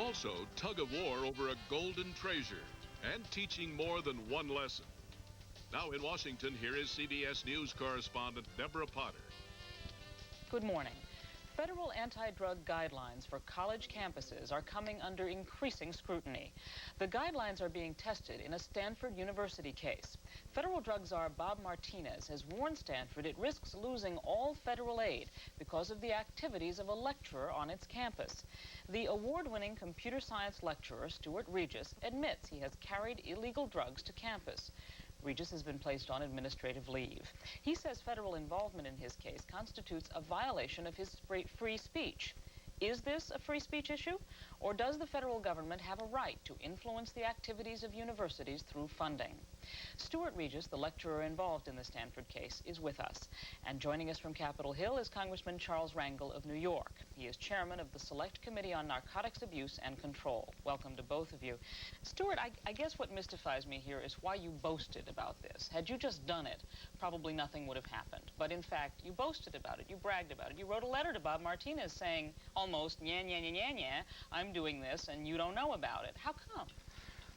also tug-of-war over a golden treasure and teaching more than one lesson. Now in Washington, here is CBS News correspondent Deborah Potter. Good morning. Federal anti-drug guidelines for college campuses are coming under increasing scrutiny. The guidelines are being tested in a Stanford University case. Federal drug czar Bob Martinez has warned Stanford it risks losing all federal aid because of the activities of a lecturer on its campus. The award-winning computer science lecturer, Stuart Regis, admits he has carried illegal drugs to campus. Regis has been placed on administrative leave. He says federal involvement in his case constitutes a violation of his free speech. Is this a free speech issue? Or does the federal government have a right to influence the activities of universities through funding? Stuart Regis, the lecturer involved in the Stanford case, is with us. And joining us from Capitol Hill is Congressman Charles Rangel of New York. He is chairman of the Select Committee on Narcotics Abuse and Control. Welcome to both of you. Stuart, I guess what mystifies me here is why you boasted about this. Had you just done it, probably nothing would have happened. But in fact, you boasted about it. You bragged about it. You wrote a letter to Bob Martinez saying almost, yeah, I'm doing this and you don't know about it. How come?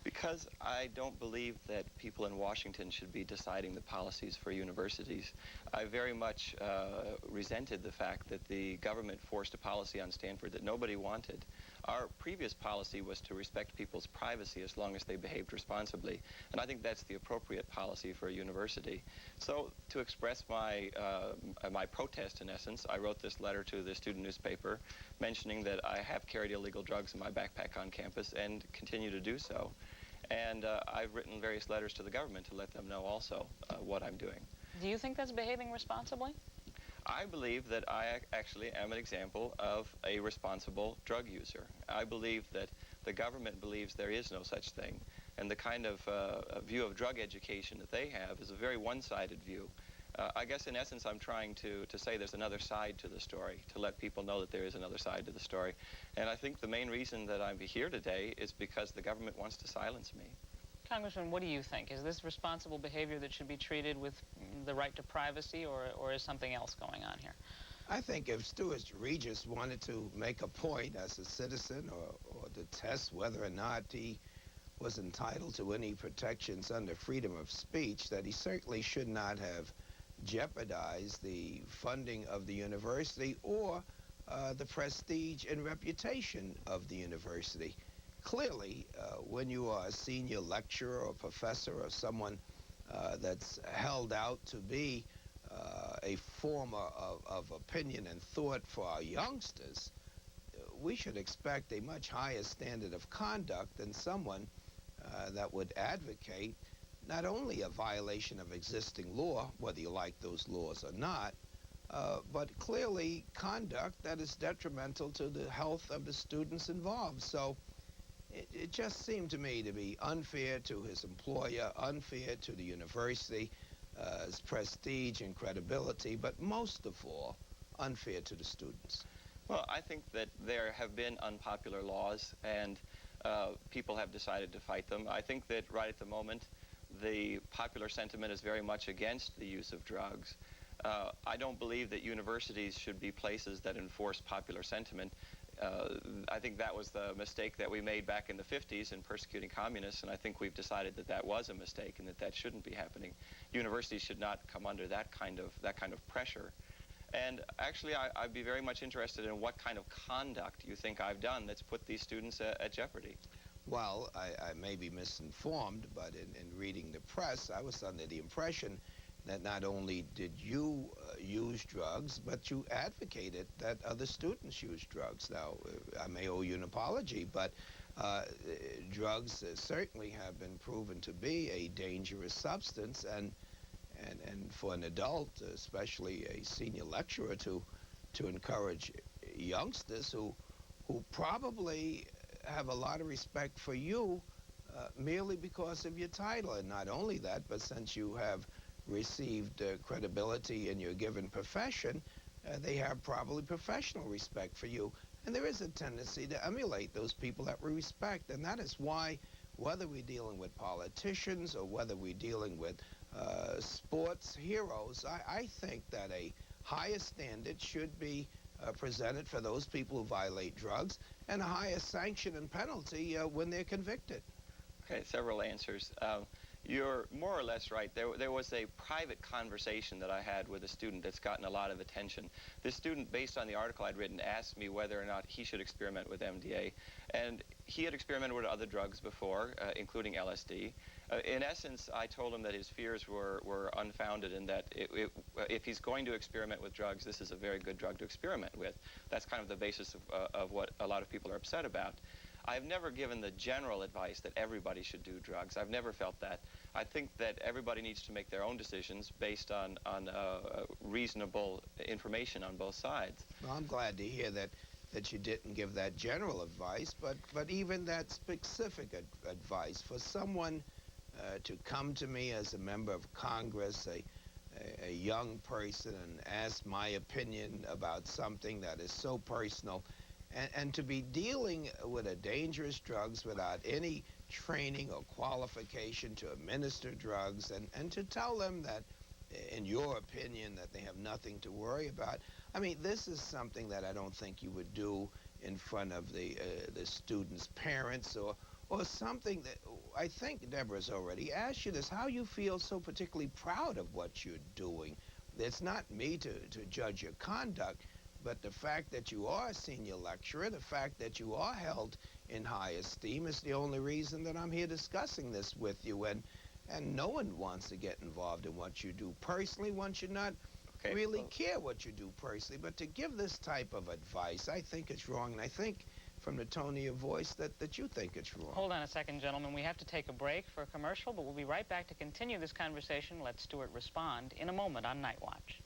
Because I don't believe that people in Washington should be deciding the policies for universities. I very much resented the fact that the government forced a policy on Stanford that nobody wanted. Our previous policy was to respect people's privacy as long as they behaved responsibly, and I think that's the appropriate policy for a university. So to express my protest, in essence, I wrote this letter to the student newspaper mentioning that I have carried illegal drugs in my backpack on campus and continue to do so. And I've written various letters to the government to let them know also what I'm doing. Do you think that's behaving responsibly? I believe that I actually am an example of a responsible drug user. I believe that the government believes there is no such thing, and the kind of view of drug education that they have is a very one-sided view. I guess in essence I'm trying to say there's another side to the story, to let people know that there is another side to the story. And I think the main reason that I'm here today is because the government wants to silence me. Congressman, what do you think? Is this responsible behavior that should be treated with the right to privacy, or is something else going on here? I think if Stuart Regis wanted to make a point as a citizen or to test whether or not he was entitled to any protections under freedom of speech, that he certainly should not have jeopardized the funding of the university or the prestige and reputation of the university. Clearly, when you are a senior lecturer or professor or someone that's held out to be a former of opinion and thought for our youngsters, we should expect a much higher standard of conduct than someone that would advocate not only a violation of existing law, whether you like those laws or not, but clearly conduct that is detrimental to the health of the students involved. So it just seemed to me to be unfair to his employer, unfair to the university, his prestige and credibility, but most of all, unfair to the students. Well, I think that there have been unpopular laws, and people have decided to fight them. I think that right at the moment, the popular sentiment is very much against the use of drugs. I don't believe that universities should be places that enforce popular sentiment. I think that was the mistake that we made back in the 50s in persecuting communists, and I think we've decided that that was a mistake and that that shouldn't be happening. Universities should not come under that kind of pressure. And actually, I'd be very much interested in what kind of conduct you think I've done that's put these students at jeopardy. Well, I may be misinformed, but in reading the press, I was under the impression that not only did you use drugs, but you advocated that other students use drugs. Now, I may owe you an apology, but drugs certainly have been proven to be a dangerous substance, and for an adult, especially a senior lecturer, to encourage youngsters who probably have a lot of respect for you merely because of your title. And not only that, but since you have received credibility in your given profession, they have probably professional respect for you. And there is a tendency to emulate those people that we respect. And that is why, whether we're dealing with politicians or whether we're dealing with sports heroes, I think that a higher standard should be presented for those people who violate drugs, and a higher sanction and penalty when they're convicted. Okay, several answers. You're more or less right. There was a private conversation that I had with a student that's gotten a lot of attention. This student, based on the article I'd written, asked me whether or not he should experiment with MDA. And he had experimented with other drugs before, including LSD. In essence, I told him that his fears were unfounded and that if he's going to experiment with drugs, this is a very good drug to experiment with. That's kind of the basis of what a lot of people are upset about. I've never given the general advice that everybody should do drugs. I've never felt that. I think that everybody needs to make their own decisions based on reasonable information on both sides. Well, I'm glad to hear that you didn't give that general advice, but even that specific advice. For someone to come to me as a member of Congress, a young person, and ask my opinion about something that is so personal, and to be dealing with a dangerous drugs without any training or qualification to administer drugs, and to tell them that, in your opinion, that they have nothing to worry about. I mean, this is something that I don't think you would do in front of the student's parents, or something that I think Deborah's already asked you this, how you feel so particularly proud of what you're doing. It's not me to judge your conduct, but the fact that you are a senior lecturer, the fact that you are held in high esteem is the only reason that I'm here discussing this with you. And no one wants to get involved in what you do personally. One should not really care what you do personally. But to give this type of advice, I think it's wrong. And I think from the tone of your voice that you think it's wrong. Hold on a second, gentlemen. We have to take a break for a commercial, but we'll be right back to continue this conversation. Let Stuart respond in a moment on Night Watch.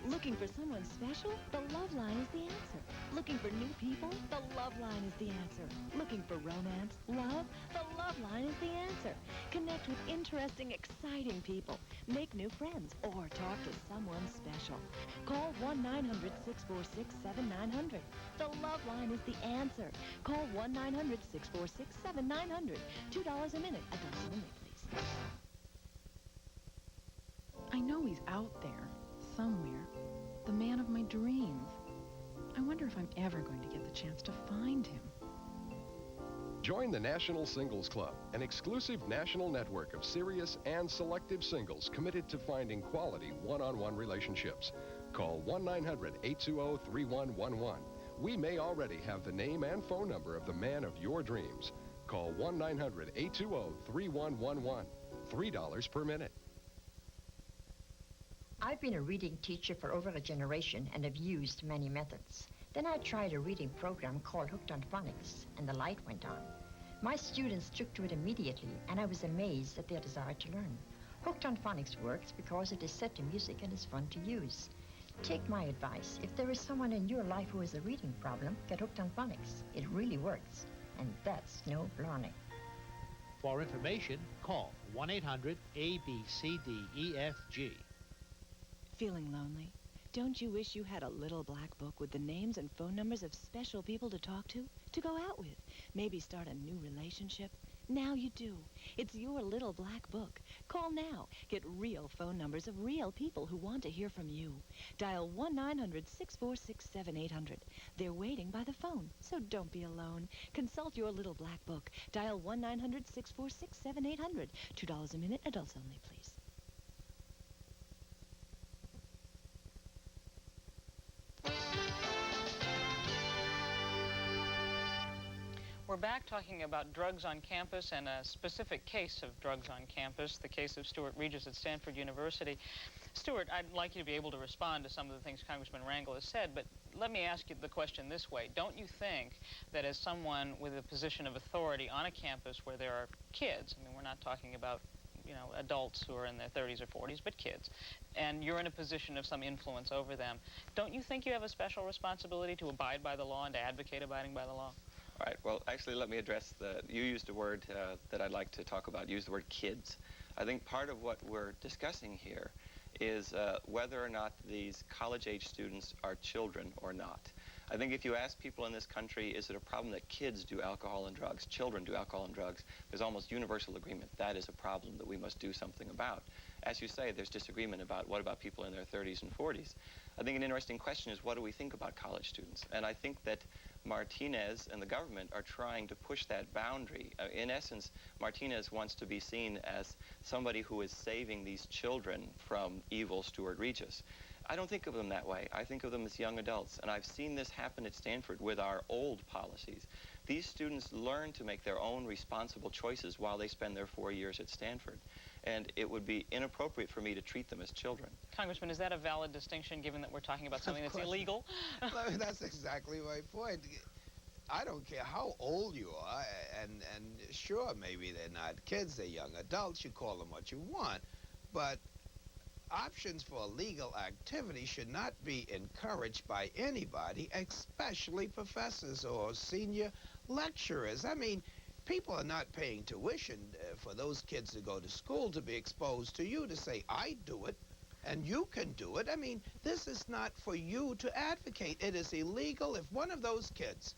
Looking for someone special? The Love Line is the answer. Looking for new people? The Love Line is the answer. Looking for romance, love? The Love Line is the answer. Connect with interesting, exciting people. Make new friends or talk to someone special. Call 1-900-646-7900. The Love Line is the answer. Call 1-900-646-7900. $2 a minute. Adults only, please. I know he's out there, somewhere. The man of my dreams. I wonder if I'm ever going to get the chance to find him. Join the National Singles Club, an exclusive national network of serious and selective singles committed to finding quality one-on-one relationships. Call 1-900-820-3111. We may already have the name and phone number of the man of your dreams. Call 1-900-820-3111. $3 per minute. I've been a reading teacher for over a generation and have used many methods. Then I tried a reading program called Hooked on Phonics, and the light went on. My students took to it immediately, and I was amazed at their desire to learn. Hooked on Phonics works because it is set to music and is fun to use. Take my advice. If there is someone in your life who has a reading problem, get Hooked on Phonics. It really works, and that's no blarney. For information, call 1-800-ABCDEFG. Feeling lonely? Don't you wish you had a little black book with the names and phone numbers of special people to talk to go out with, maybe start a new relationship? Now you do. It's your little black book. Call now. Get real phone numbers of real people who want to hear from you. Dial 1-900-646-7800. They're waiting by the phone, so don't be alone. Consult your little black book. Dial 1-900-646-7800. $2 a minute, adults only, please. We're back talking about drugs on campus and a specific case of drugs on campus, the case of Stuart Regis at Stanford University. Stuart, I'd like you to be able to respond to some of the things Congressman Rangel has said, but let me ask you the question this way. Don't you think that as someone with a position of authority on a campus where there are kids, I mean, we're not talking about, you know, adults who are in their 30s or 40s, but kids, and you're in a position of some influence over them, don't you think you have a special responsibility to abide by the law and to advocate abiding by the law? All right, well, actually, let me address you used a word that I'd like to talk about. You used the word kids. I think part of what we're discussing here is whether or not these college-age students are children or not. I think if you ask people in this country, is it a problem that kids do alcohol and drugs, children do alcohol and drugs, there's almost universal agreement. That is a problem that we must do something about. As you say, there's disagreement about what about people in their 30s and 40s. I think an interesting question is, what do we think about college students? And I think that Martinez and the government are trying to push that boundary. In essence, Martinez wants to be seen as somebody who is saving these children from evil Stuart Regis. I don't think of them that way. I think of them as young adults, and I've seen this happen at Stanford with our old policies. These students learn to make their own responsible choices while they spend their 4 years at Stanford, and it would be inappropriate for me to treat them as children. Congressman, is that a valid distinction, given that we're talking about something that's illegal? That's exactly my point. I don't care how old you are, and sure, maybe they're not kids, they're young adults, you call them what you want, but options for illegal activity should not be encouraged by anybody, especially professors or senior lecturers. I mean, people are not paying tuition for those kids to go to school to be exposed to you, to say, I do it, and you can do it. I mean, this is not for you to advocate. It is illegal. If one of those kids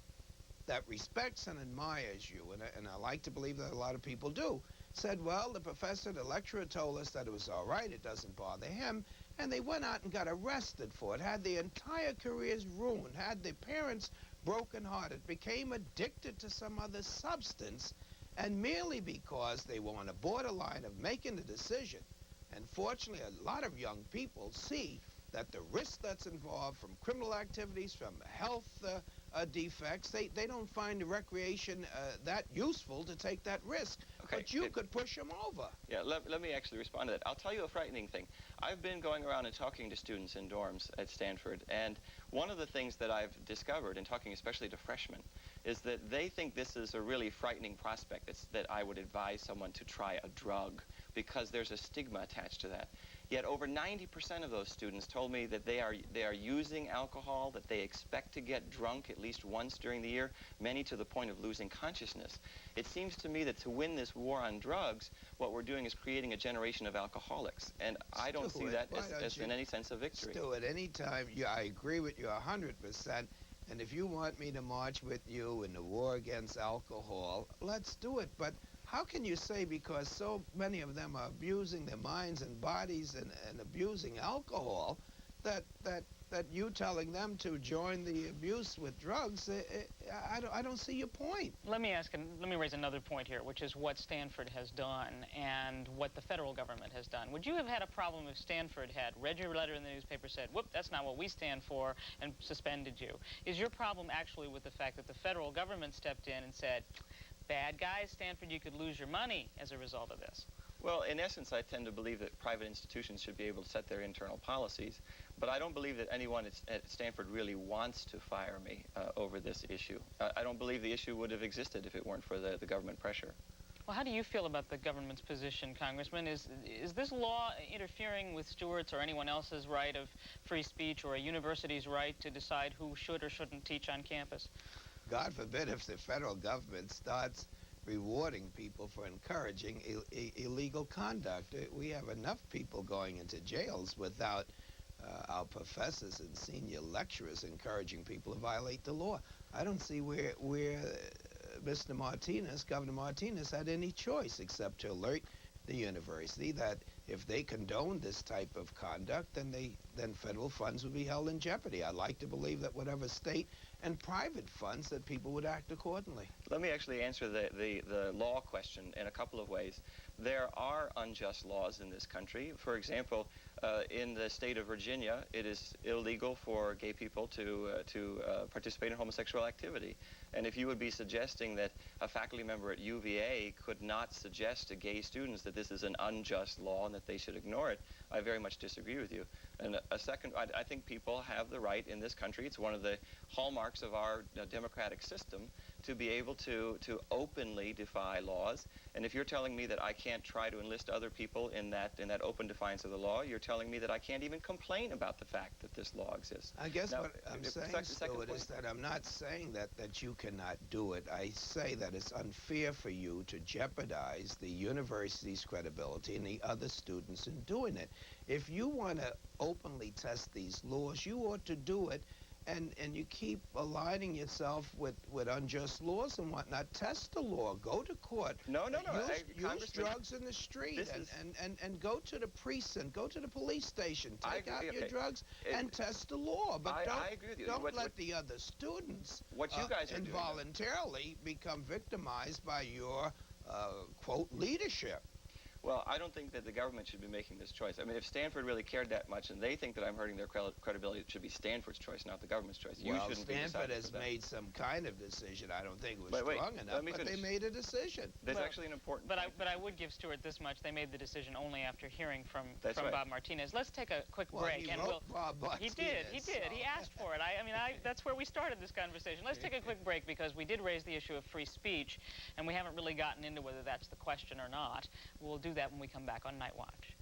that respects and admires you, and I like to believe that a lot of people do, said, well, the professor, the lecturer told us that it was all right, it doesn't bother him, and they went out and got arrested for it, had their entire careers ruined, had their parents broken-hearted, became addicted to some other substance, and merely because they were on a borderline of making a decision. And fortunately, a lot of young people see that the risk that's involved from criminal activities, from health defects, they don't find the recreation that useful to take that risk. Okay, but you could push them over. Yeah, let me actually respond to that. I'll tell you a frightening thing. I've been going around and talking to students in dorms at Stanford, and one of the things that I've discovered, in talking especially to freshmen, is that they think this is a really frightening prospect, that I would advise someone to try a drug, because there's a stigma attached to that. Yet over 90% of those students told me that they are using alcohol, that they expect to get drunk at least once during the year, many to the point of losing consciousness. It seems to me that to win this war on drugs, what we're doing is creating a generation of alcoholics, and I don't see that as in any sense a victory. Stuart, anytime, I agree with you 100%, and if you want me to march with you in the war against alcohol, let's do it, but how can you say, because so many of them are abusing their minds and bodies and abusing alcohol, that you telling them to join the abuse with drugs, I don't see your point. Let me raise another point here, which is what Stanford has done and what the federal government has done. Would you have had a problem if Stanford had read your letter in the newspaper, said, whoop, that's not what we stand for, and suspended you? Is your problem actually with the fact that the federal government stepped in and said, bad guys, Stanford, you could lose your money as a result of this? Well, in essence, I tend to believe that private institutions should be able to set their internal policies, but I don't believe that anyone at Stanford really wants to fire me over this issue. I don't believe the issue would have existed if it weren't for the government pressure. Well, how do you feel about the government's position, Congressman? Is this law interfering with Stewart's or anyone else's right of free speech, or a university's right to decide who should or shouldn't teach on campus? God forbid if the federal government starts rewarding people for encouraging illegal conduct. We have enough people going into jails without our professors and senior lecturers encouraging people to violate the law. I don't see where Mr. Martinez, Governor Martinez, had any choice except to alert the university that if they condone this type of conduct, then federal funds would be held in jeopardy. I'd like to believe that whatever state and private funds, that people would act accordingly. Let me actually answer the law question in a couple of ways. There are unjust laws in this country. For example, in the state of Virginia, it is illegal for gay people to participate in homosexual activity. And if you would be suggesting that a faculty member at UVA could not suggest to gay students that this is an unjust law and that they should ignore it, I very much disagree with you. And a second, I think people have the right in this country, it's one of the hallmarks of our democratic system, to be able to openly defy laws. And if you're telling me that I can't try to enlist other people in that open defiance of the law, you're telling me that I can't even complain about the fact that this law exists. I guess now, what I'm saying, Stuart, is that I'm not saying that you cannot do it. I say that it's unfair for you to jeopardize the university's credibility and the other students in doing it. If you want to openly test these laws, you ought to do it and you keep aligning yourself with unjust laws and whatnot. Test the law. Go to court. No. Use drugs in the street and go to the precinct. Go to the police station. Take out your drugs and test the law. But I agree with you. Don't let the other students what you guys are involuntarily become victimized by your quote leadership. Well, I don't think that the government should be making this choice. I mean, if Stanford really cared that much and they think that I'm hurting their credibility, it should be Stanford's choice, not the government's choice. You Well, shouldn't Stanford be has made some kind of decision. I don't think it was wait, strong enough, but they made a decision. That's actually an important but point. But I would give Stuart this much. They made the decision only after hearing from right. Bob Martinez. Let's take a quick break. Bob Martinez, He did. He asked for it. I mean, that's where we started this conversation. Let's take a quick break because we did raise the issue of free speech, and we haven't really gotten into whether that's the question or not. We'll do that when we come back on Nightwatch.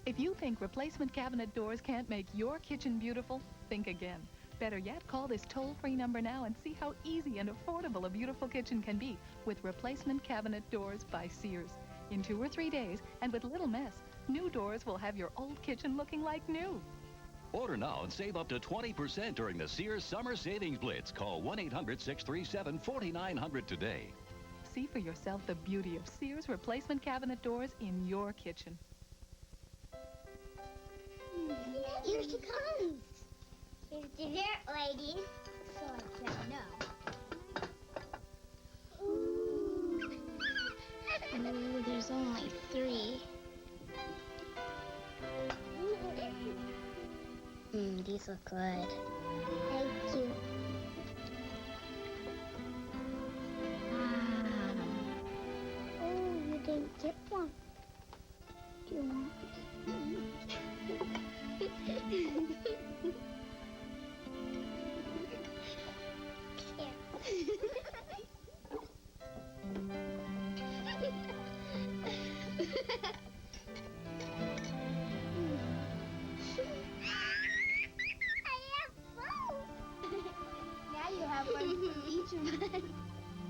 If you think replacement cabinet doors can't make your kitchen beautiful, think again. Better yet, call this toll-free number now and see how easy and affordable a beautiful kitchen can be with replacement cabinet doors by Sears. In 2 or 3 days, and with little mess, new doors will have your old kitchen looking like new. Order now and save up to 20% during the Sears Summer Savings Blitz. Call 1-800-637-4900 today. See for yourself the beauty of Sears replacement cabinet doors in your kitchen. Here she comes. Here's dessert, lady. So I can know. Ooh, there's only 3. These look good. Thank you. Oh, you didn't get one. Do you want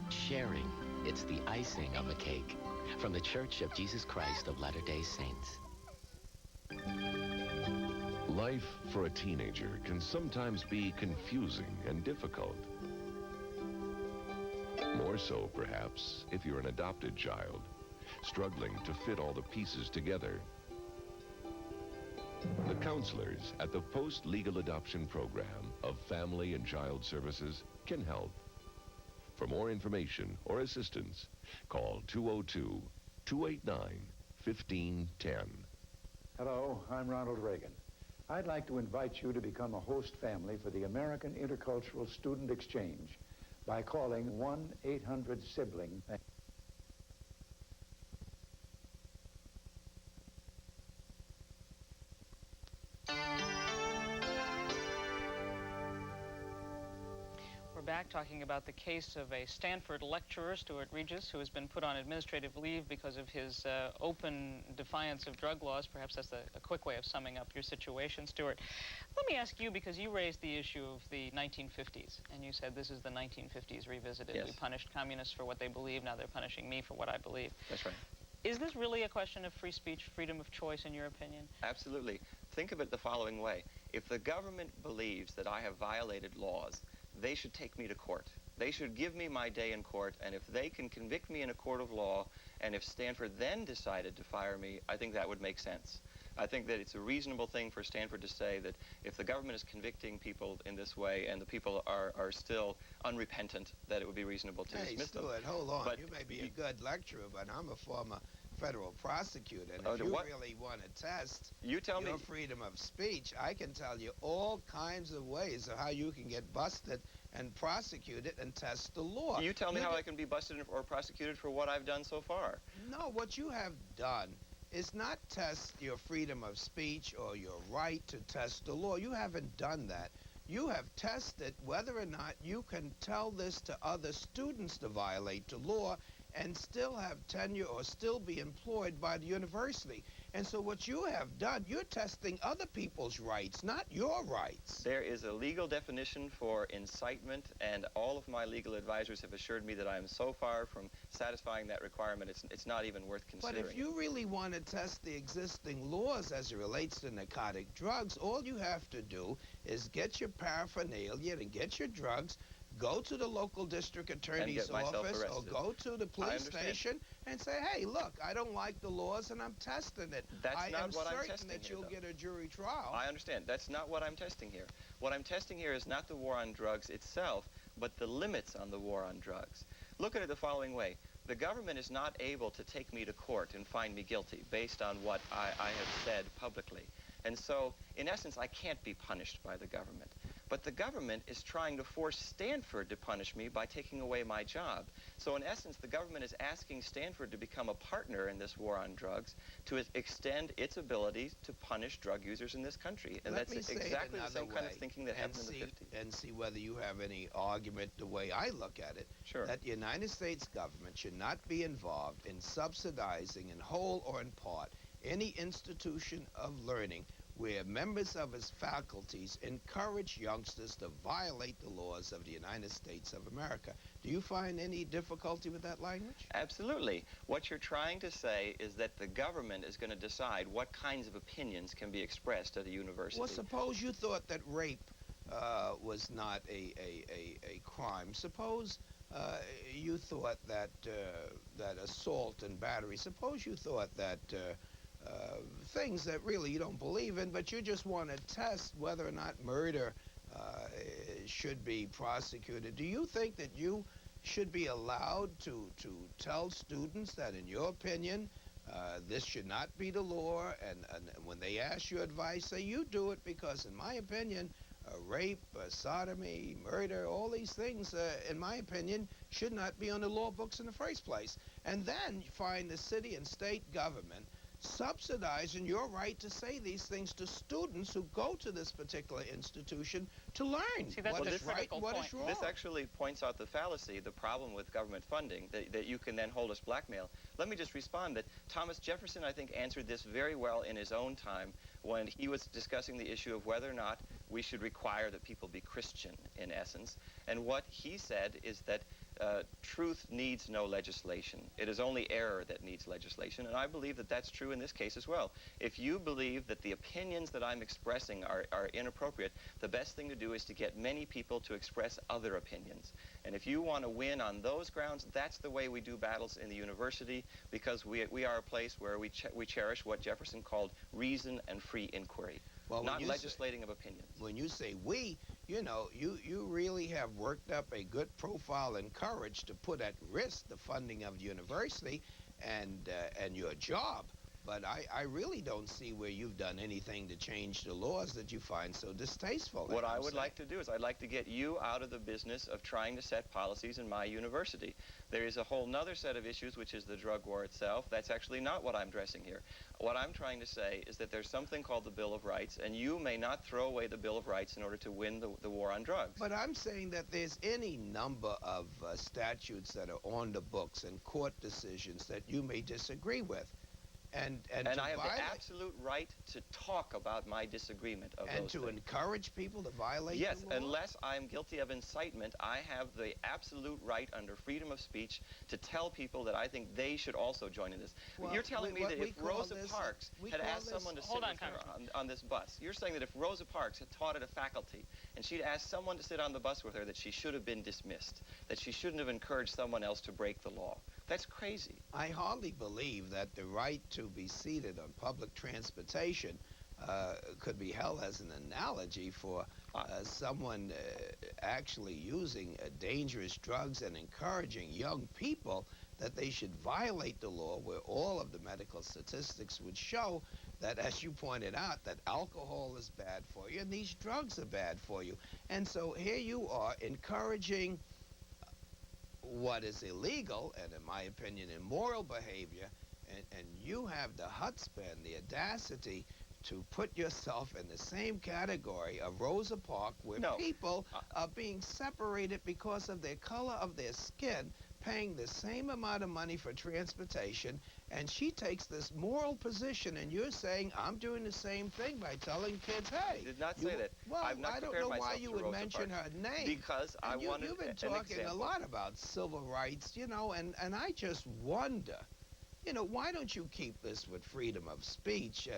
Sharing, it's the icing on the cake. From the Church of Jesus Christ of Latter-day Saints. Life for a teenager can sometimes be confusing and difficult. More so, perhaps, if you're an adopted child, struggling to fit all the pieces together. The counselors at the Post-Legal Adoption Program of Family and Child Services can help. For more information or assistance, call 202-289-1510. Hello, I'm Ronald Reagan. I'd like to invite you to become a host family for the American Intercultural Student Exchange by calling 1-800-SIBLING. Back talking about the case of a Stanford lecturer, Stuart Regis, who has been put on administrative leave because of his open defiance of drug laws. Perhaps that's a quick way of summing up your situation, Stuart. Let me ask you, because you raised the issue of the 1950s, and you said this is the 1950s revisited. Yes. We punished communists for what they believe, now they're punishing me for what I believe. That's right. Is this really a question of free speech, freedom of choice, in your opinion? Absolutely. Think of it the following way. If the government believes that I have violated laws, they should take me to court. They should give me my day in court, and if they can convict me in a court of law, and if Stanford then decided to fire me, I think that would make sense. I think that it's a reasonable thing for Stanford to say that if the government is convicting people in this way and the people are still unrepentant, that it would be reasonable to dismiss them. Stuart, hold on. But you may be a good lecturer, but I'm a former federal prosecutor, and if you really want to test your freedom of speech, I can tell you all kinds of ways of how you can get busted and prosecuted and test the law. You tell me how I can be busted or prosecuted for what I've done so far. No, what you have done is not test your freedom of speech or your right to test the law. You haven't done that. You have tested whether or not you can tell this to other students to violate the law, and still have tenure or still be employed by the university. And so what you have done, you're testing other people's rights, not your rights. There is a legal definition for incitement, and all of my legal advisors have assured me that I am so far from satisfying that requirement, it's not even worth considering. But if you really want to test the existing laws as it relates to narcotic drugs, all you have to do is get your paraphernalia and get your drugs, go to the local district attorney's office or go to the police station and say, hey, look, I don't like the laws and I'm testing it. That's not what I'm testing here. I am certain that you'll get a jury trial. I understand. That's not what I'm testing here. What I'm testing here is not the war on drugs itself, but the limits on the war on drugs. Look at it the following way. The government is not able to take me to court and find me guilty based on what I have said publicly. And so, in essence, I can't be punished by the government. But the government is trying to force Stanford to punish me by taking away my job. So in essence, the government is asking Stanford to become a partner in this war on drugs to extend its ability to punish drug users in this country. And that's exactly the same kind of thinking that happened in the 50s. And see whether you have any argument the way I look at it. Sure. That the United States government should not be involved in subsidizing in whole or in part any institution of learning where members of its faculties encourage youngsters to violate the laws of the United States of America. Do you find any difficulty with that language? Absolutely. What you're trying to say is that the government is going to decide what kinds of opinions can be expressed at a university. Well, suppose you thought that rape was not a crime. Suppose you thought that that assault and battery. Suppose you thought that things that really you don't believe in, but you just want to test whether or not murder should be prosecuted. Do you think that you should be allowed to tell students that, in your opinion, this should not be the law, and when they ask you advice, say you do it because, in my opinion, rape, sodomy, murder, all these things, in my opinion, should not be on the law books in the first place. And then you find the city and state government subsidizing your right to say these things to students who go to this particular institution to learn what is right and what is wrong. This actually points out the fallacy, the problem with government funding, that you can then hold as blackmail. Let me just respond that Thomas Jefferson, I think, answered this very well in his own time when he was discussing the issue of whether or not we should require that people be Christian, in essence. And what he said is that truth needs no legislation. It is only error that needs legislation, and I believe that that's true in this case as well. If you believe that the opinions that I'm expressing are inappropriate, the best thing to do is to get many people to express other opinions. And if you want to win on those grounds, that's the way we do battles in the university, because we are a place where we cherish what Jefferson called reason and free inquiry. Well, not legislating of opinions. When you say we, you know, you really have worked up a good profile and courage to put at risk the funding of the university and your job. But I really don't see where you've done anything to change the laws that you find so distasteful. What I would like to do is I'd like to get you out of the business of trying to set policies in my university. There is a whole nother set of issues, which is the drug war itself. That's actually not what I'm addressing here. What I'm trying to say is that there's something called the Bill of Rights, and you may not throw away the Bill of Rights in order to win the war on drugs. But I'm saying that there's any number of statutes that are on the books and court decisions that you may disagree with. And I have the absolute right to talk about my disagreement of those things. And to encourage people to violate the law? Yes, unless I'm guilty of incitement, I have the absolute right under freedom of speech to tell people that I think they should also join in this. Well, you're telling me that if Rosa Parks had asked someone to sit with her on this bus, you're saying that if Rosa Parks had taught at a faculty and she'd asked someone to sit on the bus with her, that she should have been dismissed, that she shouldn't have encouraged someone else to break the law. That's crazy. I hardly believe that the right to be seated on public transportation could be held as an analogy for someone actually using dangerous drugs and encouraging young people that they should violate the law, where all of the medical statistics would show that, as you pointed out, that alcohol is bad for you and these drugs are bad for you. And so here you are encouraging what is illegal and, in my opinion, immoral behavior, and you have the chutzpah and the audacity to put yourself in the same category of Rosa Parks, where people are being separated because of their color of their skin, paying the same amount of money for transportation, and she takes this moral position, and you're saying, I'm doing the same thing by telling kids, hey. I did not say that. Well, I've not I don't know why you would Rosa mention Parks. her name. Because and you've been talking example. a lot about civil rights, you know, and I just wonder, you know, why don't you keep this with freedom of speech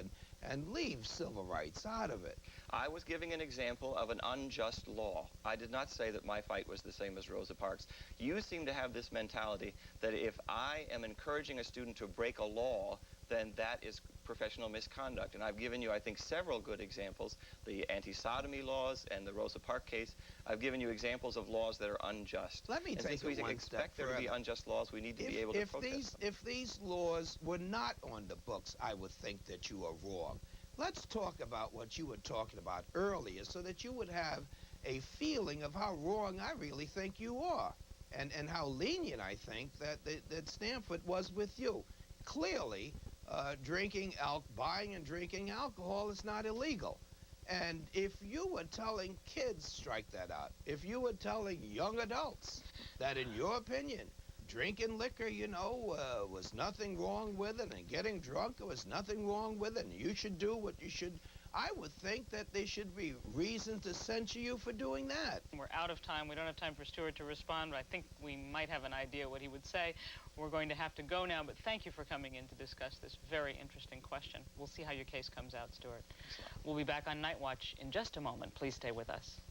and leave civil rights out of it? I was giving an example of an unjust law. I did not say that my fight was the same as Rosa Parks. You seem to have this mentality that if I am encouraging a student to break a law, then that is professional misconduct. And I've given you, I think, several good examples, the anti-sodomy laws and the Rosa Parks case. I've given you examples of laws that are unjust. Let me take it one step further. Expect there to be unjust laws, we need to be able to protest them. If these laws were not on the books, I would think that you are wrong. Let's talk about what you were talking about earlier so that you would have a feeling of how wrong I really think you are and how lenient I think that Stanford was with you. Clearly, buying and drinking alcohol is not illegal. And if you were telling kids, strike that out, if you were telling young adults that in your opinion, drinking liquor, you know, was nothing wrong with it, and getting drunk, there was nothing wrong with it, and you should do what you should, I would think that there should be reason to censure you for doing that. We're out of time. We don't have time for Stuart to respond, but I think we might have an idea what he would say. We're going to have to go now, but thank you for coming in to discuss this very interesting question. We'll see how your case comes out, Stuart. We'll be back on Night Watch in just a moment. Please stay with us.